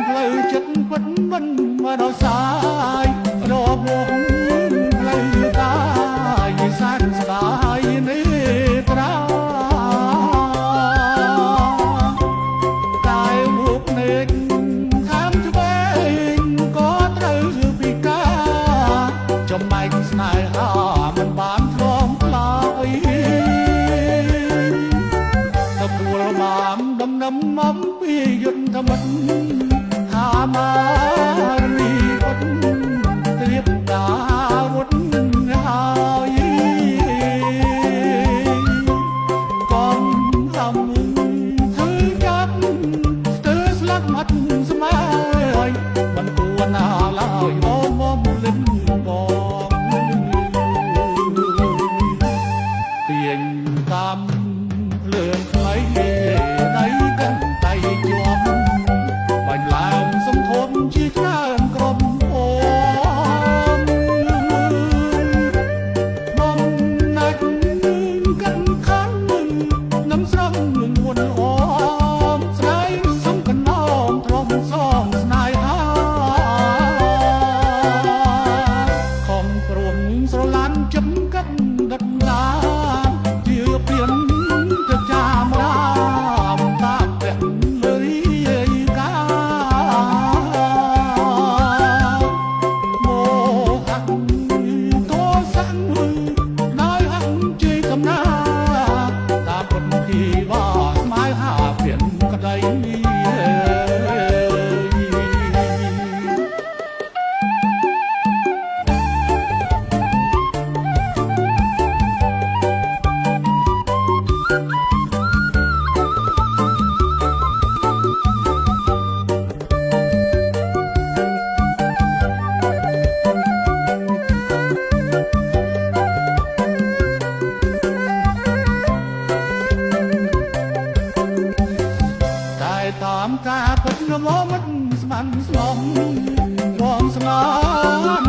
ផ្លូវចិត្តពិតមិនមកដល់សាយរកមកផ្លូវកាយសែនស្ដាយនេះត្រាកាយមុខនេកខាងឆ្វេងក៏ត្រូវពិការចំណែកស្នេហាមិនបានធ្លំផ្លាយទទួលបានដំណឹមអំពីយុទ្ធមិត្តថាមារីពុតត្រៀបដាវុធហើយកងហំធ្វើចាប់ស្ទើរស្លាប់មាត់ស្មាយមិនគួរណាឡើយមកលិនបងទៀងតាមភ្លើងខ្លីដៃកាន់ដៃជាប់បាញ់ឡើងសំធំជាច្រើនក្រុមអូបំណាច់កាន់ខាននឹងស្រងមួនអូមស្រីសំកណោមទ្រមសងស្នេហាខំព្រមស្រឡាញ់ចំកាត់ដិតដាជាព្រៀនទៅចាំរាមតាមព្រះលើយកាមកហាក់តស័ងដោយហាក់ជ័យកំណាតាមពុទ្ធគីបាស្មៅហាព្រៀនក្តីតាមការពិតងមមិនស្មានស្នំរងស្ងាត់